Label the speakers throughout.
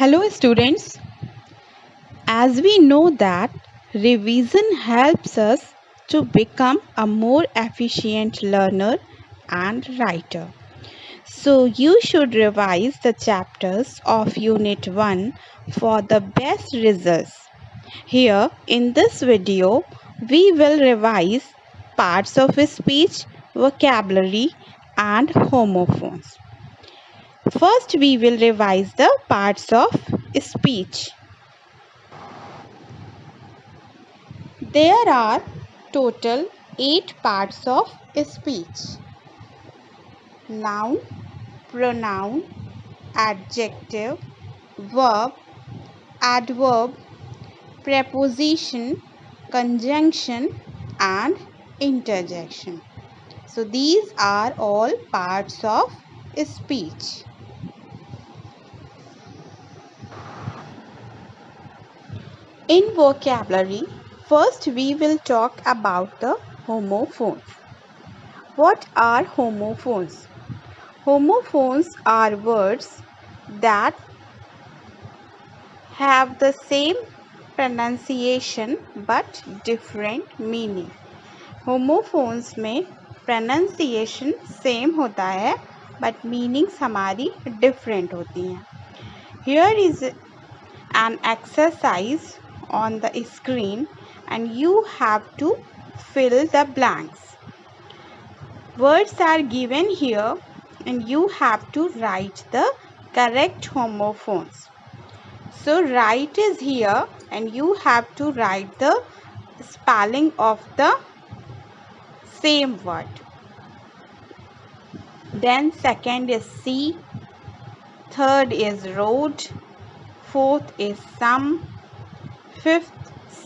Speaker 1: Hello students, as we know that revision helps us to become a more efficient learner and writer. So you should revise the chapters of Unit 1 for the best results. Here in this video, we will revise parts of speech, vocabulary and homophones. First, we will revise the parts of speech. There are total 8 parts of speech: noun, pronoun, adjective, verb, adverb, preposition, conjunction and interjection. So these are all parts of speech. In vocabulary, first we will talk about the homophones. What are homophones? Homophones are words that have the same pronunciation but different meaning. Homophones में pronunciation same होता है but meanings हमारी different होती हैं. Here is an exercise on the screen and you have to fill the blanks. Words are given here and you have to write the correct homophones. So write is here and you have to write the spelling of the same word. Then second is see, third is road, fourth is some, fifth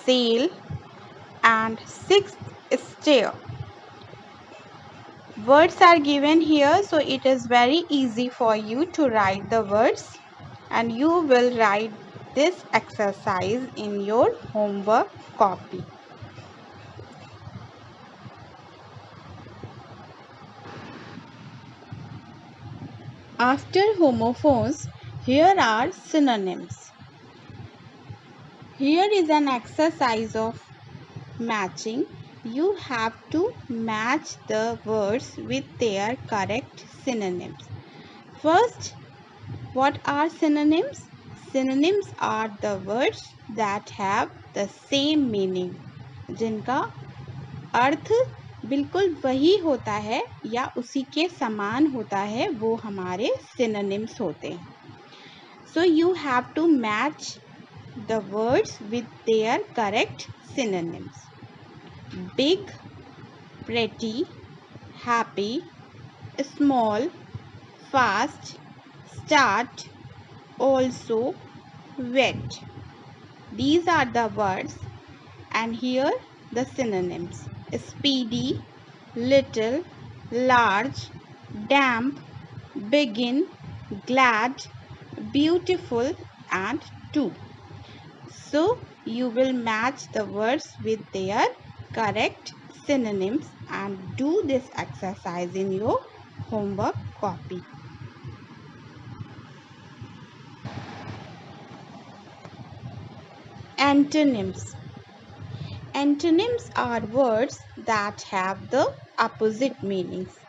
Speaker 1: sail and sixth stair. Words are given here, so it is very easy for you to write the words and you will write this exercise in your homework copy. After homophones, here are synonyms. Here is an exercise of matching. You have to match the words with their correct synonyms. First, what are synonyms? Synonyms are the words that have the same meaning, जिनका अर्थ बिल्कुल वही होता है या उसी के समान होता है, वो हमारे synonyms होते हैं. So you have to match the words with their correct synonyms. Big, pretty, happy, small, fast, start, also, wet. These are the words and here the synonyms: speedy, little, large, damp, begin, glad, beautiful and to. So you will match the words with their correct synonyms and do this exercise in your homework copy. Antonyms. Antonyms are words that have the opposite meanings.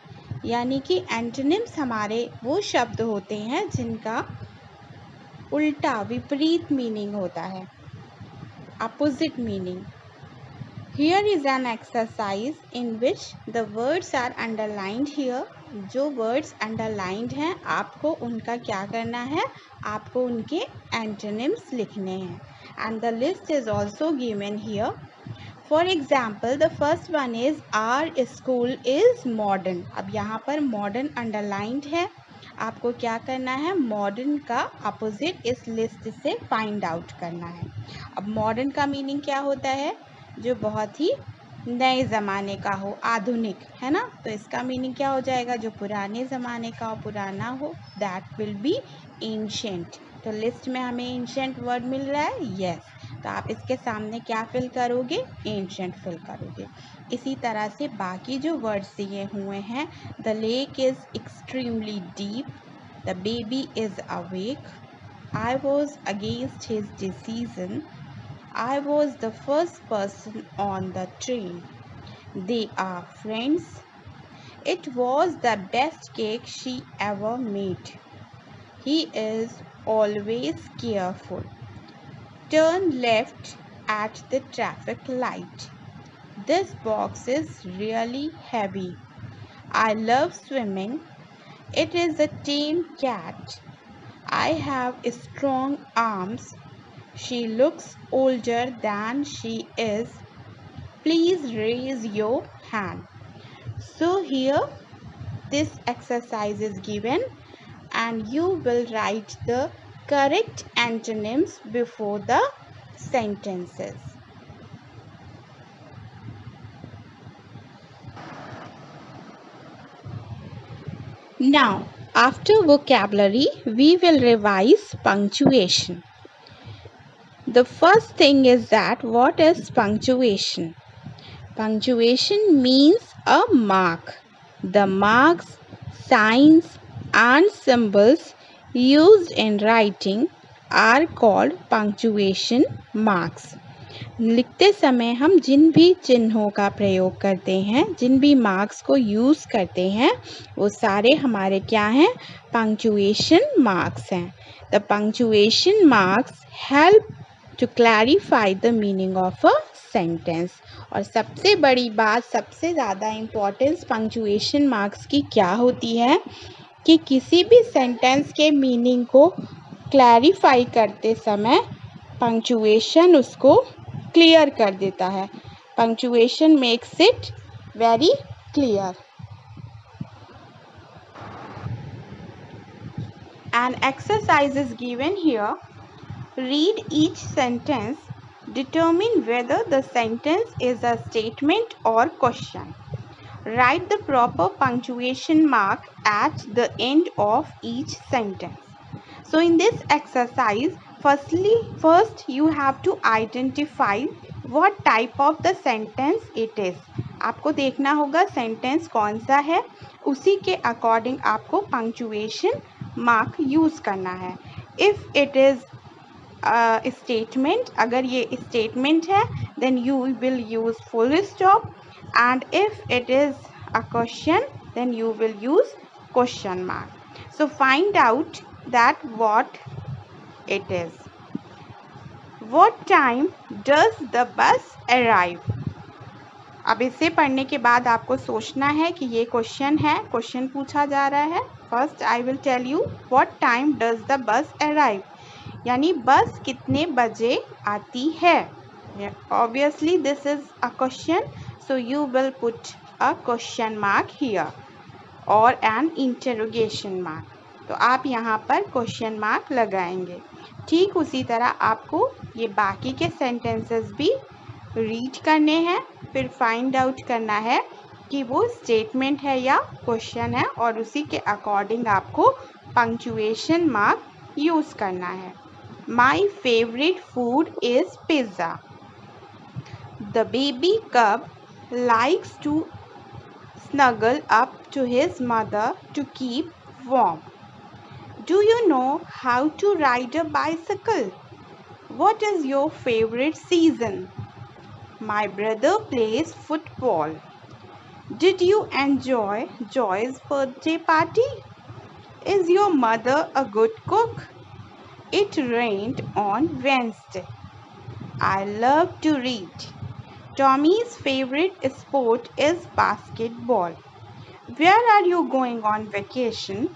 Speaker 1: यानी कि antonyms हमारे वो शब्द होते हैं जिनका उल्टा विपरीत मीनिंग होता है, opposite meaning. Here is an exercise in which the words are underlined here. जो words underlined हैं आपको उनका क्या करना है, आपको उनके antonyms लिखने हैं and the list is also given here. For example, the first one is our school is modern. अब यहाँ पर modern underlined है, आपको क्या करना है, modern का opposite इस list से find out करना है. अब modern का meaning क्या होता है, जो बहुत ही नए ज़माने का हो, आधुनिक, है ना. तो इसका मीनिंग क्या हो जाएगा, जो पुराने ज़माने का हो, पुराना हो, दैट विल बी एंशिएंट. तो लिस्ट में हमें एंशिएंट वर्ड मिल रहा है, यस. तो आप इसके सामने क्या फिल करोगे, एंशिएंट फिल करोगे. इसी तरह से बाकी जो वर्ड्स दिए हुए हैं, the lake is extremely deep, the baby is awake, I was against his decision. I was the first person on the train. They are friends. It was the best cake she ever made. He is always careful. Turn left at the traffic light. This box is really heavy. I love swimming. It is a tame cat. I have strong arms. She looks older than she is. Please raise your hand. So here this exercise is given and you will write the correct antonyms before the sentences. Now, after vocabulary, we will revise punctuation. The first thing is that what is punctuation? Punctuation means a mark. The marks, signs and symbols used in writing are called punctuation marks. लिखते समय हम जिन भी चिन्हों का प्रयोग करते हैं, जिन भी मार्क्स को यूज़ करते हैं, वो सारे हमारे क्या हैं? पंक्चुएशन मार्क्स हैं. The punctuation marks help to clarify the meaning of a sentence. और सबसे बड़ी बात, सबसे ज़्यादा इम्पोर्टेंस पंक्चुएशन मार्क्स की क्या होती है कि किसी भी सेंटेंस के मीनिंग को क्लैरिफाई करते समय पंक्चुएशन उसको क्लियर कर देता है. Punctuation makes it very clear. An exercise is given here. Read each sentence. Determine whether the sentence is a statement or question. Write the proper punctuation mark at the end of each sentence. So in this exercise, first you have to identify what type of the sentence it is. आपको देखना होगा sentence कौन सा है, उसी के according आपको punctuation mark use करना है. इफ़ इट इज़ स्टेटमेंट, अगर ये स्टेटमेंट है then you will use full stop, and if it is a question then you will use question mark. So find out that what it is. What time does the bus arrive? अब इसे पढ़ने के बाद आपको सोचना है कि ये क्वेश्चन है, क्वेश्चन पूछा जा रहा है. First I will tell you what time does the bus arrive, यानी बस कितने बजे आती है. Obviously this is a question, so you will put a question mark here or an interrogation mark. तो आप यहाँ पर क्वेश्चन मार्क लगाएंगे. ठीक उसी तरह आपको ये बाकी के सेंटेंसेस भी रीड करने हैं, फिर फाइंड आउट करना है कि वो स्टेटमेंट है या क्वेश्चन है, और उसी के अकॉर्डिंग आपको पंक्चुएशन मार्क यूज़ करना है. My favourite food is pizza. The baby कब likes to snuggle up to his mother to keep warm. Do you know how to ride a bicycle? What is your favorite season? My brother plays football. Did you enjoy Joy's birthday party? Is your mother a good cook? It rained on Wednesday. I love to read. Tommy's favorite sport is basketball. Where are you going on vacation?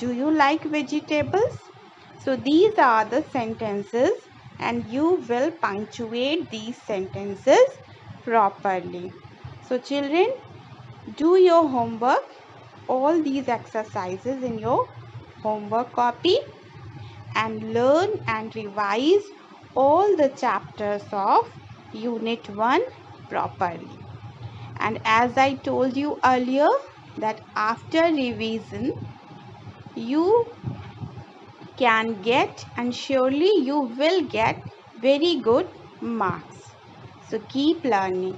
Speaker 1: Do you like vegetables? So these are the sentences and you will punctuate these sentences properly. So children, do your homework, all these exercises in your homework copy, and learn and revise all the chapters of Unit 1 properly. And as I told you earlier that after revision you can get, and surely you will get, very good marks. So keep learning.